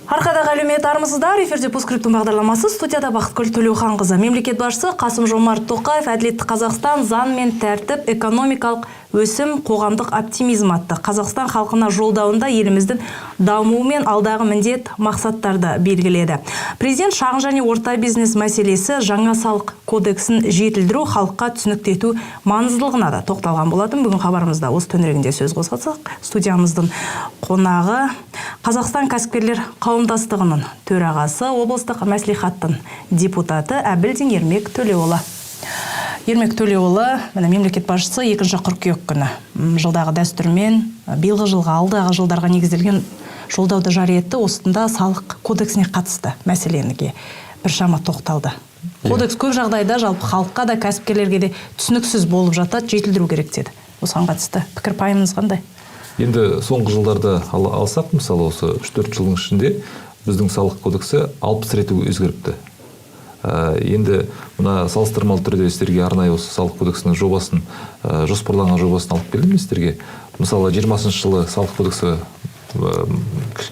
Арқадағы әлеумет армысыздар, эфирде Постскриптум бағдарламасы, студияда Бақытгүл Төлеуханқызы. Мемлекет басшысы Қасым-Жомарт Тоқаев әділетті Қазақстан, заң мен тәртіп, экономикалық өсім, қоғамдық оптимизм атты Қазақстан халқына жолдауында еліміздің дамуы мен алдағы міндет мақсаттарды белгіледі. Президент шағын және орта бизнес мәселесі жаңа салық кодексін жетілдіру, халыққа түсінікті ету маңыздылығына да тоқталған болатын. Бүгін хабарымызда осы төңірегінде сөз қозғасақ, студиямыздың қонағы Қазақстан кәсіпкерлер қауымдастығының төрағасы, облыстық мәслихаттың депутаты Әбілдин Ермек Төлеуұлы. Ермек Төлеуұлы, мемлекет басшысы 2 қыркүйек күні жылдағы дәстүрмен биылғы жылға алдағы жылдарға негізделген жолдауды жария етті. Осында салық кодексіне қатысты мәселеге біршама тоқталды. Кодекс көп жағдайда жалпы халыққа да кәсіпкерлерге де түсініксіз болып жатады, жетілдіру керек деді. Осыған қатысты пікір пайымыңыз қандай? Енді соңғы жылдарда алсақ, мысалы осы 3-4 жылдың ішінде біздің салық кодексі 60 рет өзгеріпті. Енді мына салыстырмалы түрде сіздерге арнайы осы салық кодексінің жобасын, жоспарланған жобасын алып келдім сіздерге. Мысалы 20-шы жылы салық кодексі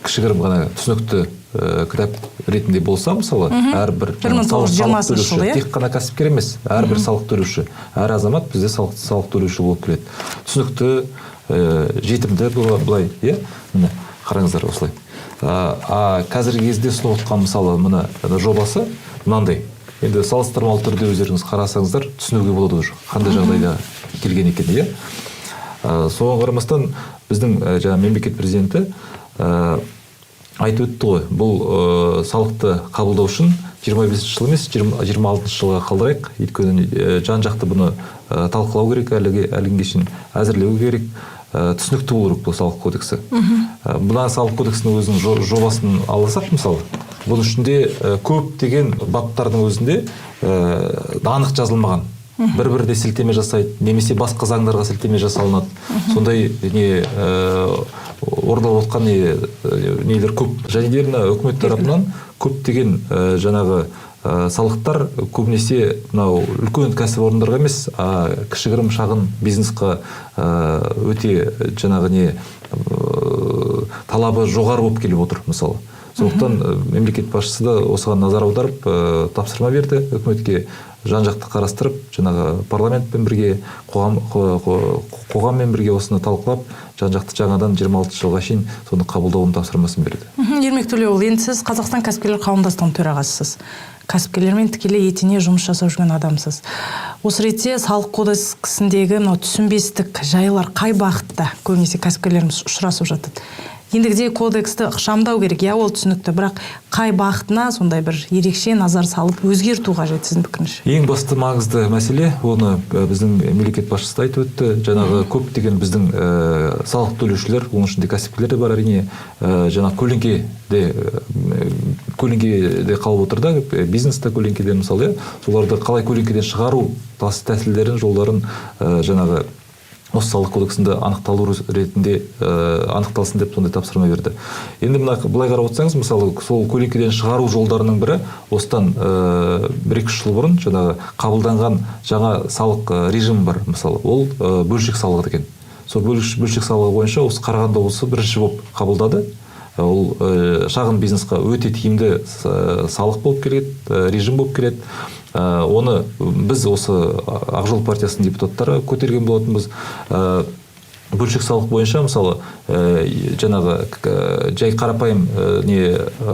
кішігірім ғана түсінікті кітап ретінде болса, мысалы, әрбір салық төлеуші, тек қана кәсіпкер емес, әрбір салық төлеуші, әр азамат бізде салық төлеуші болып келеді. Түсінікті, жетімді бұлай, міне қараңыздар осылай. Қазіргі кезде ұсынып отқан мысалы мына жобасы мынандай. Енді салыстырмалы түрде өздеріңіз қарасаңыздар түсінуге болады уже қандай жағдайда келген екен. Соған қарамастан біздің мемлекет президенті айтып өтті ғой, бұл салықты қабылдау үшін 25 жыл емес, 26 жылға қалдырайық. Өйткені жан-жақты бұны талқылау керек, әлгінге шейін әзірлеу керек. Түсінікті болу керек бұл салық кодексі. Бұна салық кодексінің өзінің жобасын алсақ, мысалы, бұның ішінде көптеген баптардың өзінде анық жазылмаған. Бір-бірде сілтеме жасайды, немесе басқа заңдарға сілтеме жасалынады. Сондай орындалып отқан нелер көп. Және де үкімет тарапынан көптеген жаңағы салықтар көбінесе үлкен кәсіпорындарға емес, кішігірім шағын бизнесқа өте жаңағы талабы жоғары болып келіп отыр, мысалы. Сондықтан мемлекет басшысы да осыған назар аударып, тапсырма берді үкіметке, жан-жақты қарастырып, жаңағы парламентпен бірге, қоғаммен бірге осыны талқылап, жан-жақты жаңадан 26 жылға шейін соны қабылдауын тапсырмасын берді. Ермек Төлеуұлы, енді сіз Қазақстан кәсіпкерлер қауымдастығының төрағасысыз. Кәсіпкерлермен тікелей етене жұмыс жасап жүрген адамсыз. Осы ретте салық кодексіндегі түсінбестік жайлар қай бағытта көбінесе кәсіпкерлеріміз ұшырасып жатады? Ендігіде кодексті ықшамдау керек, ол түсінікті, бірақ қай бағытына сондай бір ерекше назар салып өзгерту қажет сіздің пікіріңізше? Ең басты маңызды мәселе, оны біздің мемлекет басшысы айтып өтті. Жаңағы көптеген біздің салық төлеушілер, оның ішінде кәсіпкерлер де бар, әрине, жаңағы көлеңкеде қалып отырды, бизнесте көлеңкеде мысалы, соларды қалай көлеңкеден шығару тәсілдерін, жолдарын жаңағы осы салық кодексінде анықталу ретінде анықталсын деп сондай тапсырма берді. Енді былай қарап отырсаңыз, мысалы, сол көлеңкеден шығару жолдарының бірі осыдан 1-2 жыл бұрын жаңағы қабылданған жаңа салық режимі бар, мысалы, ол бөлшек салығы екен. Сол бөлшек салығы бойынша осы Қарағанды облысы бірінші болып қабылдады. Ол шағын бизнесқа өте тиімді салық болып келеді, режим болып келеді. Оны біз осы Ақ жол партиясының депутаттары көтерген болатынбыз. Бөлшек салық бойынша, мысалы, жаңағы жай қарапайым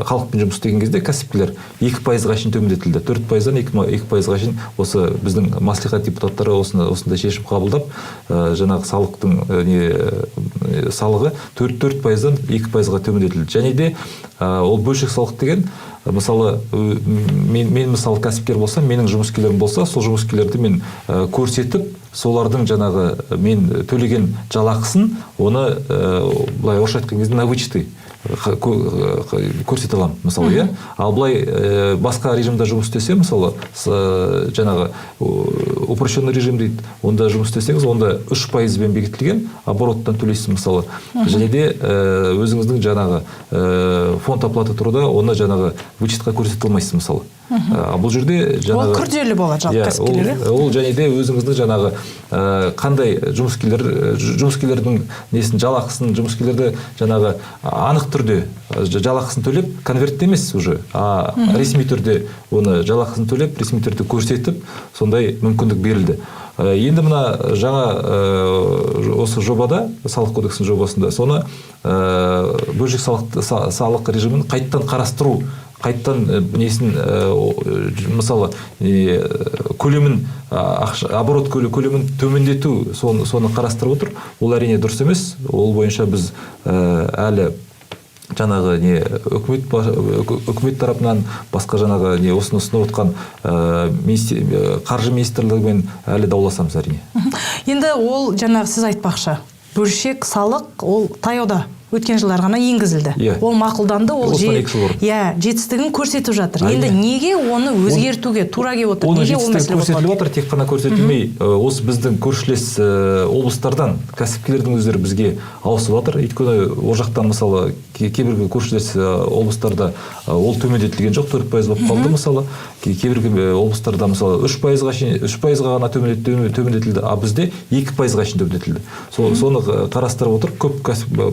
халықпен жұмыс істеген кезде кәсіпкерлер 2%-ға шейін төмендетілді. 4%-дан 2%-ға шейін осы біздің маслихат депутаттары осындай шешім қабылдап, жаңағы салықтың салығы 4%-дан 2%-ға төмендетілді. Және де ол бөлшек салық деген, мысалы, мен мысалы кәсіпкер болсам, менің жұмыскерлерім болса, сол жұмыскерлерді мен көрсетіп, солардың жаңағы мен төлеген жалақысын, оны былай орысша айтқан кезде на вычеты көрсете аламын, мысалы, ал былай басқа режимде жұмыс істесе, мысалы, жаңағы упрощенный режим дейді, онда жұмыс істесеңіз, онда 3%-бен бекітілген обороттан төлейсіз, мысалы. Және де өзіңіздің жаңағы фонд оплаты труда, оны жаңағы вычетқа көрсете алмайсыз, мысалы. Бұл жерде ол күрделі болады жалпы кәсіпкерлер. Ол және де өзіңіздің жаңағы қандай жұмыскерлердің несін жалақысын, жұмыскерлерді жаңағы анық түрде жалақысын төлеп, конвертте емес уже, а ресми түрде оны жалақысын төлеп, ресми түрде көрсетіп, сондай мүмкіндік берілді. Енді мына жаңа осы жобада, салық кодексінің жобасында, соны бөлшек салық режимін қайттан қарастыру, қайттан несін, мысалы, көлемін, оборот көлемін төмендету, соны қарастырып отыр. Ол әрине дұрыс емес. Ол бойынша біз әлі жаңағы үкімет тарапынан басқа жаңағы осыны ұсынып отқан қаржы министрлігімен әлі дауласамыз әрине. Енді ол жаңағы сіз айтпақшы, бөлшек салық ол таяуда өткен жылдар ғана енгізілді. Ол мақұлданды, ол жетістігін көрсетіп жатыр. Енді неге оны өзгертуге тура келіп отыр? Оны жетістігі көрсетіліп отыр, тек қана көрсетілмей, осы біздің көршілес облыстардан кәсіпкерлердің өздері бізге ауысып жатыр. Өйткені ол жақтан мысалы кейбір көршілес облыстарда ол төмендетілген жоқ, 4% болып қалды мысалы. Кейбір облыстарда мысалы 3%-ға ғана төмендетілді, а бізде 2%-ға шейін төмендетілді. Соны қарастырып отыр. Көп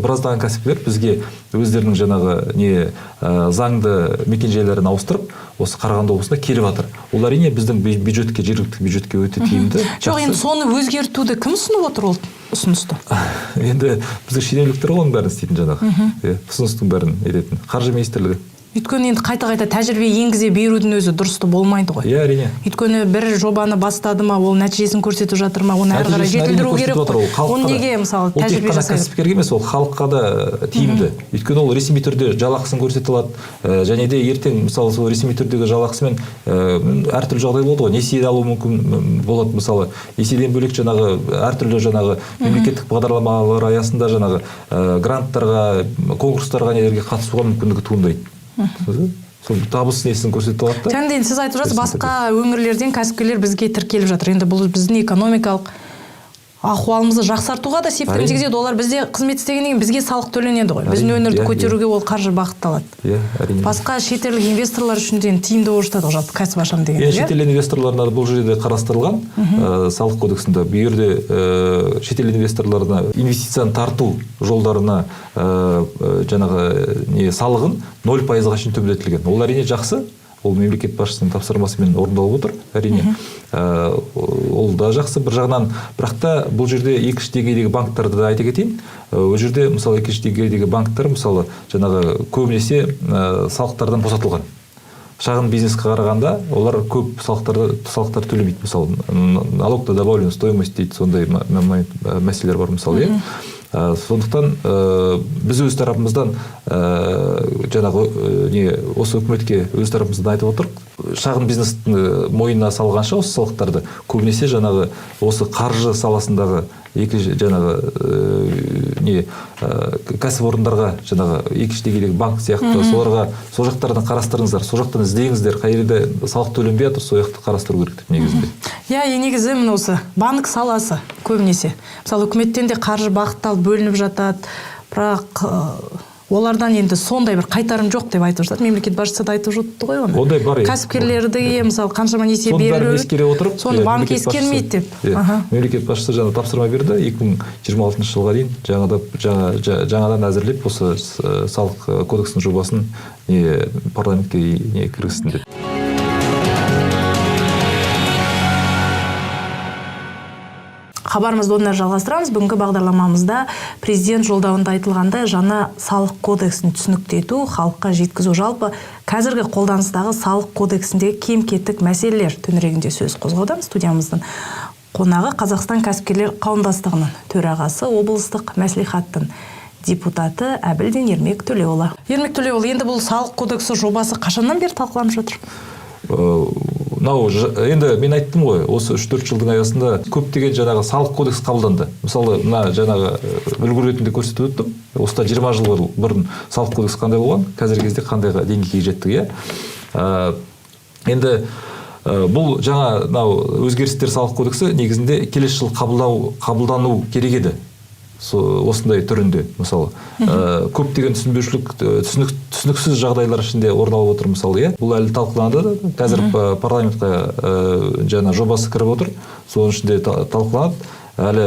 біраздаған кәсіпкерлер бізге өздерінің жаңағы заңды мекенжайларын ауыстырып, осы Қарағанды облысына келіп жатыр. Ол әрине біздің бюджетке, жергілікті бюджетке өте тиімді. Жоқ, енді соны өзгертуді кім ұсынып отыр ол ұсынысты? Енді біздің шенеуніктер оның бәрін істейтін жаңағы. Ұсыныстың бәрін ететін. Қаржы министрлігі. Өйткені енді қайта тәжірибе енгізе берудің өзі дұрысты болмайды ғой. Әрине. Өйткені бір жобаны бастады ма, ол нәтижесін көрсетіп жатыр ма, оны әрі қарай жетілдіру керек қой. Оны неге мысалы тәжірибе жасайды? Ол тек қана кәсіпкерге емес, ол халыққа да тиімді. Өйткені ол ресми түрде жалақысын көрсете алады. Және де ертең мысалы сол ресми түрдегі жалақысымен әртүрлі жағдай болды ғой. Несие алу мүмкін болады мысалы. Несиеден бөлек жаңағы әртүрлі жаңағы мемлекеттік бағдарламалар аясында жаңағы гранттарға, конкурстарға нелерге қатысуға мүмкіндігі туындайды. Сол табыс несін көрсетіп алады. Және де сіз айтып жатсыз, басқа өңірлерден кәсіпкерлер бізге тіркеліп жатыр. Енді бұл біздің экономикалық ахуалымызды жақсартуға да септігін тигізеді. Олар бізде қызмет істегеннен кейін бізге салық төленеді ғой. Біздің өңірді көтеруге ол қаржы бағытталады. Басқа шетелдік инвесторлар үшін де тиімді болып жатады жалпы кәсіп ашамын деген. Шетел инвесторларына бұл жерде қарастырылған салық кодексінде. Бұл жерде шетел инвесторларына инвестицияны тарту жолдарына жаңағы салығын 0%-ға шейін төмендетілген. Ол әрине жақсы. Ол мемлекет басшысының тапсырмасымен орындалып отыр, әрине. Ол да жақсы бір жағынан, бірақ та бұл жерде екінші деңгейдегі банктарды да айта кетейін. Ол жерде мысалы екінші деңгейдегі банктар мысалы жаңағы көбінесе салықтардан босатылған. Шағын бизнеске қарағанда олар көп салықтар төлемейді. Мысалы налог на добавленную стоимость дейді, сондай мәселелер бар мысалы. Сондықтан біз өз тарапымыздан жаңағы осы үкіметке өз тарапымыздан айтып отырық. Шағын бизнестің мойнына салғанша осы салықтарды көбінесе жаңағы осы қаржы саласындағы жаңағы кәсіпорындарға жаңағы екінші деңгейдегі банк сияқты соларға сол жақтардан қарастырыңыздар, сол жақтан іздеңіздер, қай жерде салық төленбей жатыр, сол жақты қарастыру керек деп негізінде. Негізі міне осы банк саласы көбінесе. Мысалы үкіметтен де қаржы бағытталып бөлініп жатады, бірақ олардан енді сондай бір қайтарым жоқ деп айтып жатады. Мемлекет басшысы да айтып жатты ғой оны. Ондай бар. Кәсіпкерлерге мысалы қаншама несие беріліп, соны банк ескермейді деп. Мемлекет басшысы жаңа тапсырма берді, 2026 жылға дейін жаңадан әзірлеп осы салық кодексінің жобасын парламентке кіргізсін деп. Хабарымызды одан жалғастырамыз. Бүгінгі бағдарламамызда президент жолдауында айтылғандай жаңа салық кодексін түсініктету, халыққа жеткізу, жалпы қазіргі қолданыстағы салық кодексіндегі кем-кетік мәселелер төңірегінде сөз қозғаудамыз. Студиямыздың қонағы Қазақстан кәсіпкерлер қауымдастығының төрағасы, облыстық мәслихаттың депутаты Әбілдин Ермек Төлеуұлы. Ермек Төлеуұлы, енді бұл салық кодексі жобасы қашаннан бері талқыланып жатыр? Енді мен айттым ғой, осы 3-4 жылдың аясында көптеген жаңағы салық кодекс қабылданды. Мысалы, жаңағы үлгі ретінде көрсетіп өттім. Осыда 20 жыл бұрын салық кодекс қандай болған, қазіргі кезде қандай деңгейге жеттік. Енді бұл жаңа өзгерістер салық кодексі негізінде келесі жыл қабылдану керек еді. Осындай түрінде, мысалы, көптеген түсініксіз жағдайлар ішінде орын алып отыр, мысалы, бұл әлі талқыланды. Қазір парламентқа жаңа жобасы кіріп отыр, соның ішінде талқыланады. әлі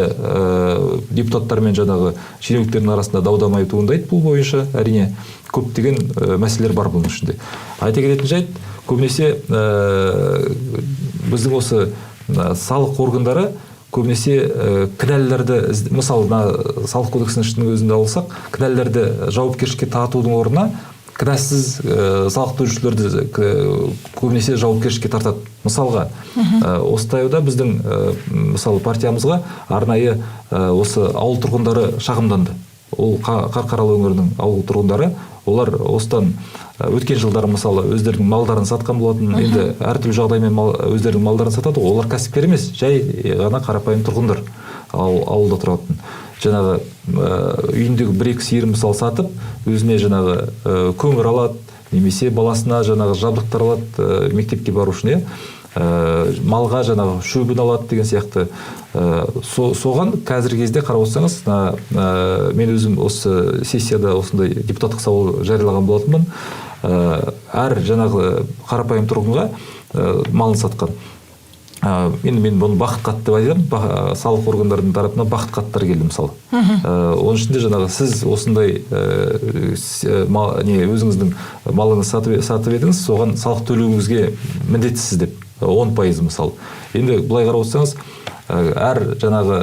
депутаттармен жаңағы шенеуніктердің арасында дау-дамай туындайды бұл бойынша. Әрине көптеген мәселелер бар бұның ішінде. Айта кететін жайт, көбінесе біздің осы салық органдары көбінесе кінәлілерді, мысалы салық кодексінің өзінде алсақ, кінәлілерді жауапкершілікке тартудың орнына кінәсіз салық төлеушілерді көбінесе жауапкершілікке тартады. Мысалға, осы таяуда біздің мысалы партиямызға арнайы осы ауыл тұрғындары шағымданды. Ол Қарқаралы өңірінің ауыл тұрғындары, олар осыдан өткен жылдары мысалы өздерінің малдарын сатқан болатын, енді әртүрлі жағдаймен өздерінің малдарын сатады, олар кәсіпкер емес, жай ғана қарапайым тұрғындар ауылда тұратын. Жаңағы үйіндегі бір-екі сиырын мысалы сатып, өзіне жаңағы көмір алады, немесе баласына жаңағы жабдықтар алады, мектепке бару үшін, малға жаңағы шөбін алады деген сияқты. Соған қазіргі кезде қарап отырсаңыз, мен өзім осы сессияда осындай депутаттық сауал жариялаған болатынмын. Әр жаңағы қарапайым тұрғынға малын сатқан. Мен бұны бақыт қатты деп айтамын, салық органдарының тарапынан бақыт қаттар келді мысалы. Оның ішінде жаңағы сіз осындай өзіңіздің малыңыз сатып едіңіз, соған салық төлеуіңізге міндеттісіз деп 10% мысалы. Енді былай қарап отырсаңыз, әр жаңағы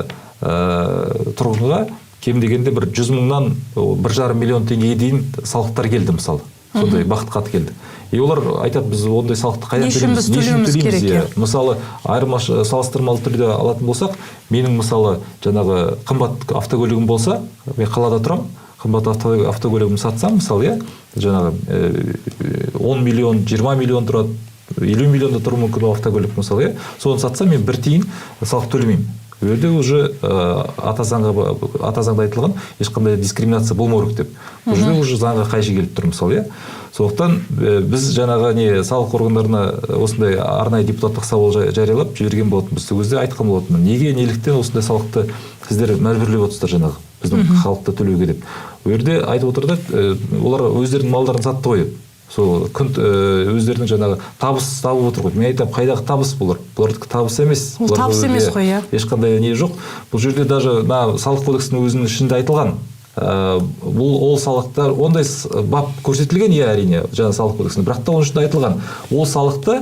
тұрғынға кем дегенде бір 100 мыңнан 1,5 миллион теңгеге дейін салықтар келді мысалы. Сондай бақыт қат келді. Олар айтады, біз ондай салықты қайдан төлейміз? Нешін төлейміз? Мысалы, салыстырмалы түрде алатын болсақ, менің мысалы жаңағы қымбат автокөлігім болса, мен қалада тұрам, қымбат автокөлігімді сатсам, мысалы, жаңағы 10 миллион, 20 миллион тұрады, 50 миллионда тұру мүмкін автокөлік мысалы, соны сатсам, мен бір тиын салық төлемеймін. Өрде уже ата заңда айтылған ешқандай дискриминация болмау керек деп. Бұл жерде уже заңға қайшы келіп тұр мысалы. Сондықтан біз жаңағы салық органдарына осындай арнайы депутаттық сауал жариялап жіберген болатынбыз. Сол кезде айтқан болатынмын. Неге, неліктен осындай салықты сіздер мәжбүрлеп отырсыздар жаңағы біздің халықты төлеуге деп. Өрде айтып отырды, олар өздерінің малдарын сатты ғой деп. Сол өздерінің жаңағы табыс табып отыр ғой. Мен айтам, қайдағы табыс бұлар? Бұлардікі табыс емес. Бұл табыс емес қой, иә. Ешқандай не жоқ. Бұл жерде даже салық кодексінің өзінің ішінде айтылған. Ол салықтар, ондай бап көрсетілген, әрине, жаңа салық кодексінде. Бірақ та оның ішінде айтылған. Ол салықты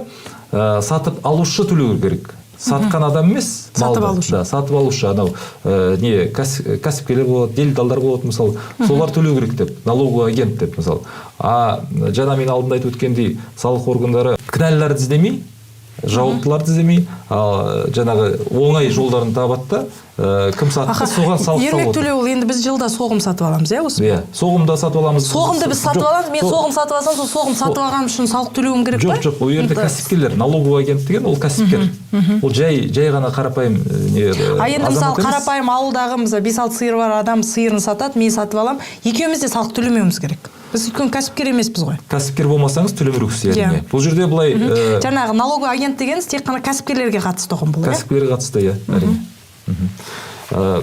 сатып алушы төлеу керек. Сатқан адам емес, сатып алушы. Сатып алушы, анау кәсіпкерлер болады, делдалдар болады, мысалы, солар төлеу керек деп, налоговый агент деп, мысалы. Жаңа мен алдында айтып өткендей, салық органдары кінәлілерді іздемей, жауаптыларды іздемей, жаңағы оңай жолдарын табады да, кім сатты, соған салық салып Ермек Төлеуұлы, енді біз жылда соғым сатып аламыз, осы? Иә, соғымда сатып аламыз. Соғымды біз сатып аламыз, мен соғым сатып алсам, сол соғым сатып алған үшін салық төлеуім керек па? Жоқ, ол жерде кәсіпкерлер, налоговый агент деген ол кәсіпкер. Ол жай ғана қарапайым енді мысалы қарапайым ауылдағы 5-6 сиыры бар адам сиырын сатады, мен сатып алам, екеуміз де салық төлемеуіміз керек. Біз үлкен кәсіпкер емеспіз ғой. Кәсіпкер болмасаңыз төлемірексіз әрине. Бұл жерде былай жаңағы налоговый агент дегеніз тек қана кәсіпкерлерге қатысты ұғым бұл, иә? Кәсіпкерлерге қатысты, әрине.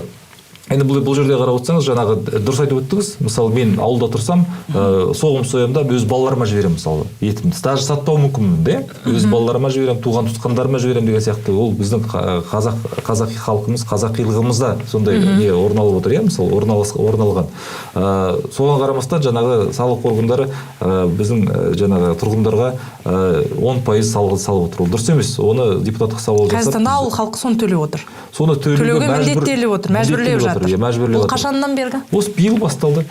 Енді бұл жерде қарап отырсаңыз, жаңағы дұрыс айтып өттіңіз. Мысалы, мен ауылда тұрсам, соғым соямда өз балаларыма жіберемін, мысалы, етімді. Даже сатпау мүмкінмін, де? Өз балаларыма жіберемін, туған туысқандарыма жіберемін деген сияқты. Ол біздің қазақи халқымыз, қазақилығымызда сондай не орналып отыр, мысалы, орналған. Соған қарамастан жаңағы салық органдары біздің жаңағы тұрғындарға 10% салып отыр. Дұрыс емес. Оны депутаттық сауал жасап. Қазақстанда ауыл халқы соны төлеп отыр. Соны төлеуге міндеттеліп отыр, мәжбүрлеп жатыр. Бұл қашаннан бергі? Осы биыл басталды.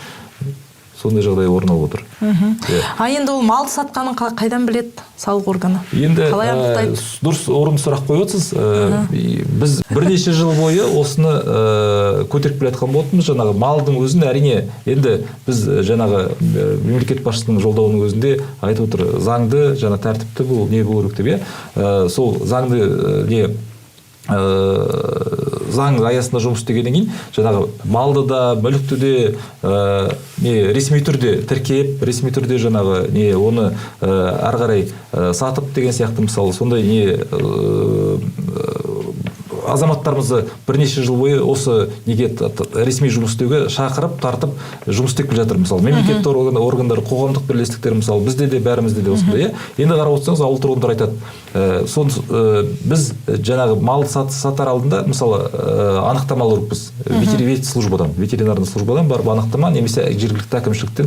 Сондай жағдай орын алып отыр. Енді ол малды сатқанын қайдан біледі салық органы? Енді дұрыс орынды сұрақ қойып отырсыз. Біз бірнеше жыл бойы осыны көтеріп келе жатқан болатынбыз. Жаңағы малдың өзін әрине, енді біз жаңағы мемлекет басшысының жолдауының өзінде айтып отыр, заңды, жаңа тәртіпті бұл не болу керек деп, сол заңды заң аясында жұмыс істегеннен кейін жаңағы малды да, мүлікті де ресми түрде тіркеп, ресми түрде жаңағы оны әрі қарай сатып деген сияқты мысалы сондай азаматтарымызды бірнеше жыл бойы осы неге ресми жұмыс істеуге шақырып тартып жұмыс істеп келе жатыр. Мысалы мемлекеттік органдар, қоғамдық бірлестіктер, мысалы бізде де бәрімізде де осындай. Енді қарап отырсаңыз, ауыл тұрғындар айтады, біз жаңағы мал сатар алдында мысалы анықтама алырмыз ветеринарный службадан барып анықтама, немесе жергілікті әкімшіліктен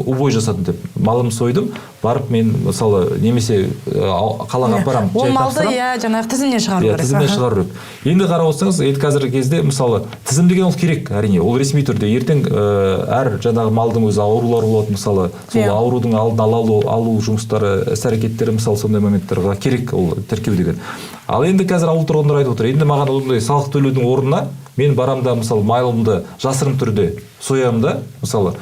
убой жасадым деп, малым сойдым, барып мен мысалы немесе қалаға апарамын. Ол малды жаңағы тізімнен шығару керек. Тізімнен шығару керек. Енді қарап отырсаңыз, енді қазіргі кезде мысалы тізім деген ол керек, әрине, ол ресми түрде. Ертең әр жаңағы малдың өзі аурулары болады, мысалы сол аурудың алдын алу жұмыстары, іс-әрекеттері, мысалы сондай моменттарға керек ол тіркеу деген. Ал енді қазір ауыл тұрғындары айтып отыр, енді маған ондай салық төлеудің орнына мен барамда мысалы майлымды жасырын түрде соямын да, мысалы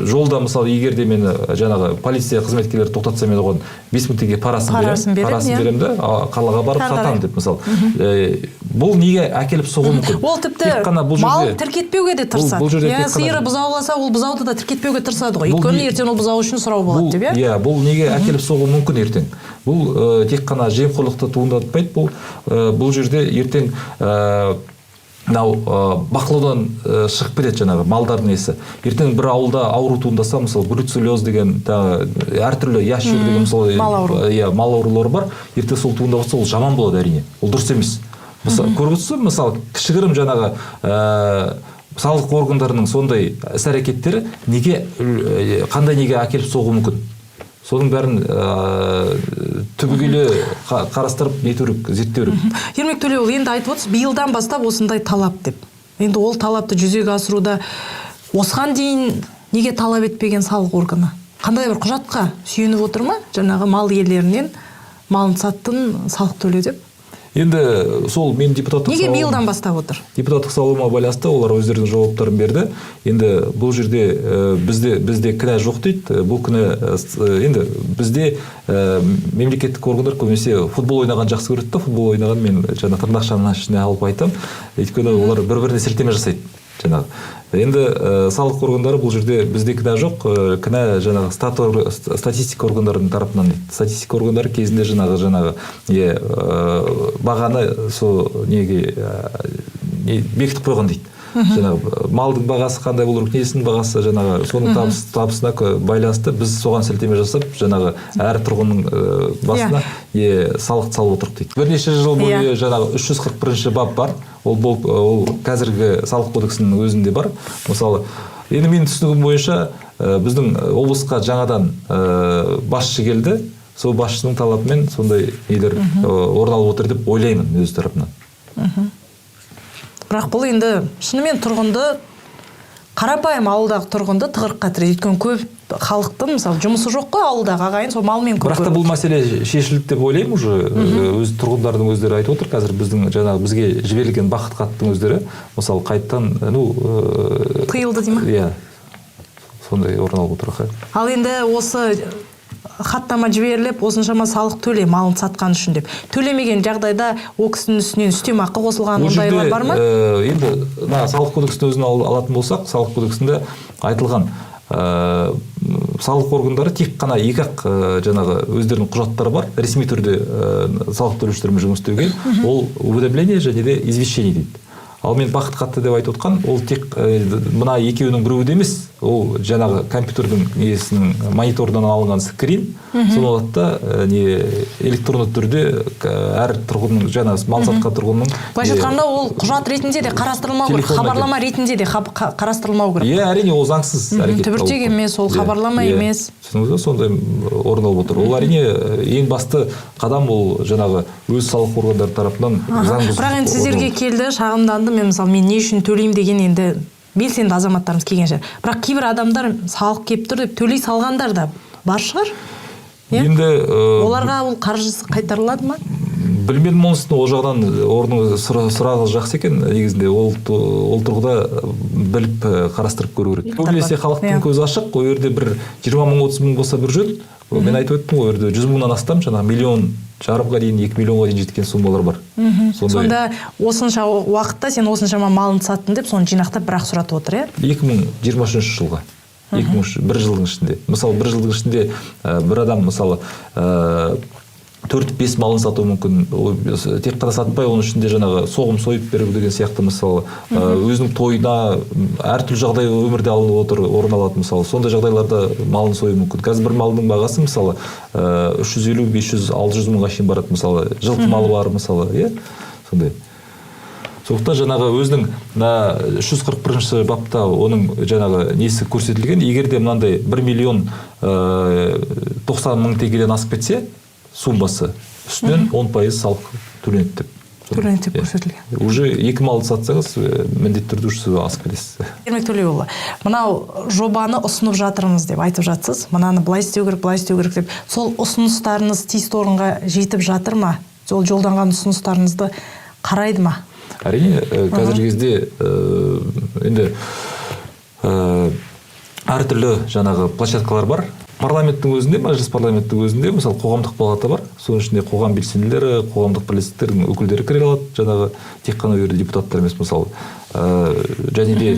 жолда мысалы егер де мені жаңағы полиция қызметкерлері тоқтатса, мен оған 5000 теңге парасын беремін да, қалаға барып сатамын деп, мысалы. Бұл неге әкеліп соғуы мүмкін? Ол тіпті мал тіркетпеуге де тырысады. Сиыры бұзауласа, ол бұзауды да тіркетпеуге тырысады ғой. Өйткені ертең ол бұзау үшін сұрау болады деп, иә? Бұл неге әкеліп соғуы мүмкін ертең? Бұл тек қана жемқорлықты туындатпайды, бұл жерде ертең бақылаудан шығып кетеді жаңағы малдардың несі. Ертең бір ауылда ауру туындаса, мысалы бруцеллез деген әртүрлі ящик деген мал аурулары бар, ертең сол туындап жатса, ол жаман болады әрине. Ол дұрыс емес. Көріп отырсыз, мысалы кішігірім жаңағы салық органдарының сондай іс-әрекеттері қандай неге әкеліп соғуы мүмкін? Соның бәрін түбегейлі қарастырып нету керек, зерттеу керек. Ермек Төлеуұлы, енді айтып отырсыз, биылдан бастап осындай талап деп. Енді ол талапты жүзеге асыруда осыған дейін неге талап етпеген салық органы? Қандай бір құжатқа сүйеніп отыр ма? Жаңағы мал иелерінен малын саттың, салық төле деп. Енді сол мен депутаттық неге биылдан бастап отыр? Депутаттық сауалыма байланысты олар өздерінің жауаптарын берді. Енді бұл жерде бізде кінә жоқ дейді. Бұл кінә енді бізде мемлекеттік органдар көбінесе футбол ойнаған жақсы көреді. Футбол ойнаған мен жаңа тырнақшаның ішіне алып айтам. Өйткені олар бір-біріне сілтеме жасайды. Жаңағы. Енді салық органдары бұл жерде бізде кінә жоқ, кінә жаңағы статистика органдарының тарапынан дейді. Статистика органдары кезінде жаңағы бағаны сол неге бекітіп қойған дейді. Жаңағы малдың бағасы қандай болу керек, несінің бағасы жаңағы соның табысына байланысты біз соған сілтеме жасап, жаңағы әр тұрғынның басына салық салып отырық дейді. Бірнеше жыл бойы жаңағы 341 бап бар. Ол қазіргі салық кодексінің өзінде бар. Мысалы, енді менің түсінігім бойынша біздің облысқа жаңадан басшы келді. Сол басшының талабымен сондай нелер орын алып отыр деп ойлаймын өз тарапынан. Бірақ бұл енді шынымен тұрғынды, қарапайым ауылдағы тұрғынды тығырыққа тірейді. Өйткені көп халықтың мысалы жұмысы жоқ қой ауылдағы ағайын, сол малмен көп. Бірақ та бұл мәселе шешілді деп ойлаймын уже. Өз тұрғындардың өздері айтып отыр. Қазір біздің жаңағы бізге жіберілген бақыт хаттың өздері мысалы қайттан тыйылды дей ма? Иә. Сондай орын алып отыр. Ал енді осы хаттама жіберіліп, осыншама салық төле малын сатқан үшін деп. Төлемеген жағдайда о кісінің үстінен үстемақы қосылған ондайлар бар ма? Енді салық кодексінің өзін алатын болсақ, салық кодексінде айтылған салық органдары тек қана екі-ақ жаңағы өздерінің құжаттары бар, ресми түрде салық төлеушілермен жұмыс істеуге, ол уведомление және де извещение дейді. Ал мен бақыт хатты деп айтып отқан, ол тек мына екеуінің біреуі де емес, ол жаңағы компьютердің несінің монитордан алынған скрин, соны алады да электронды түрде әр тұрғынның жаңағы мал сатқан тұрғынның. Былайша айтқанда ол құжат ретінде де қарастырылмау керек, хабарлама ретінде де қарастырылмау керек. Иә, әрине ол заңсыз әрекет. Түбіртек емес, ол хабарлама емес. Түсініңіз бе, сондай орын алып отыр. Ол әрине ең басты қадам ол жаңағы өз салық органдары тарапынан заң бұзу. Бірақ енді сіздерге келді, шағымданды, мен мысалы мен не үшін төлеймін деген енді белсенді азаматтарымыз келген шығар. Бірақ кейбір адамдар салық кеп тұр деп төлей салғандар да бар шығар. Енді оларға ол қаржысы қайтарылады ма? Білмедім онысыны, ол жағынан орны сұрағы жақсы екен, негізінде ол тұрғыда біліп қарастырып көру керек. Көбінесе халықтың көзі ашық, ол жерде бір 20 мың 30 мың болса бір жөн. Мен айтып өттім, ол жерде 100 мыңнан астам, жаңағы миллион жарымға дейін, 2 миллионға дейін жеткен суммалар бар. Сонда осынша уақытта сен осыншама малын саттың деп, соны жинақтап бірақ сұратып отыр, е? 2023 жылға. бір жылдың ішінде. Мысалы, бір жылдың ішінде бір адам мысалы 4-5 малын сатуы мүмкін. Тек қана сатпай, оның ішінде жаңағы соғым сойып беру деген сияқты, мысалы, өзінің тойына әртүрлі жағдай өмірде алынып отыр, орын алады, мысалы. Сондай жағдайларда малын сойу мүмкін. Қазір бір малдың бағасы, мысалы, 350, 500, 600 мыңға шейін барады, мысалы. Жылқы малы бар, мысалы, сондай. Сондықтан жаңағы өзінің 341 бапта оның жаңағы несі көрсетілген, егер де мынандай 1 миллион 90 мың теңгеден асып кетсе, суммасы үстінен 10% салық төленеді деп көрсетілген. Уже 2 малды сатсаңыз, міндетті түрде асып кетесіз. Ермек Төлеуұлы, мынау жобаны ұсынып жатырмыз деп айтып жатсыз. Мынаны былай істеу керек деп. Сол ұсыныстарыңыз тиісті орынға жетіп жатыр ма? Сол жолданған ұсыныстарыңызды қарайды ма? Әрине, қазіргі кезде енді әртүрлі жаңағы площадкалар бар. Парламенттің өзінде, мәжіліс парламенттің өзінде, мысалы, қоғамдық палата бар. Соның ішінде қоғам белсенділері, қоғамдық бірлестіктердің өкілдері кіре алады, жаңағы тек қана өйірді депутаттар емес, мысалы. Және де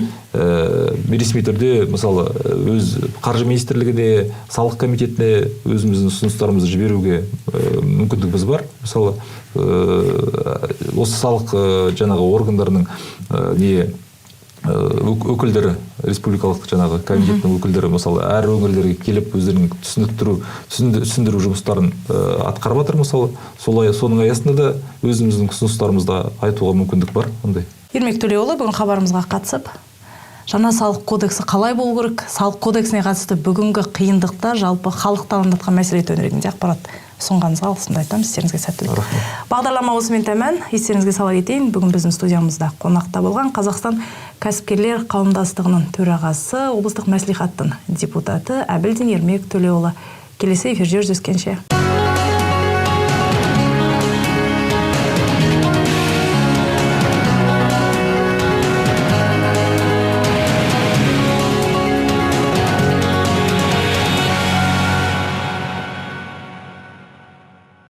ресми түрде, мысалы, өз қаржы министрлігіне, салық комитетіне өзіміздің ұсыныстарымызды жіберуге мүмкіндігіміз бар. Мысалы, осы салық жаңағы органдарының өкілдері, республикалық жаңағы комитеттің өкілдері, мысалы, әр өңірлерге келіп өздерінің түсіндіру жұмыстарын атқарып жатыр, мысалы. Соның аясында да өзіміздің ұсыныстарымызды айтуға мүмкіндік бар, ондай. Ермек Төлеуұлы, бүгін хабарымызға қатысып, жаңа салық кодексі қалай болу керек, салық кодексіне қатысты бүгінгі қиындықта жалпы халықты алаңдатқан мәселе төңірегінде ақпарат ұсынғаныңызға алғысымды айтамын. Естеріңізге сәттілік. Рахмет. Бағдарлама осымен тәмәм. Естеріңізге сала кетейін, бүгін біздің студиямызда қонақта болған Қазақстан кәсіпкерлер қауымдастығының төрағасы, облыстық мәслихаттың депутаты Әбілдин Ермек Төлеуұлы. Келесі эфирде жүздескенше.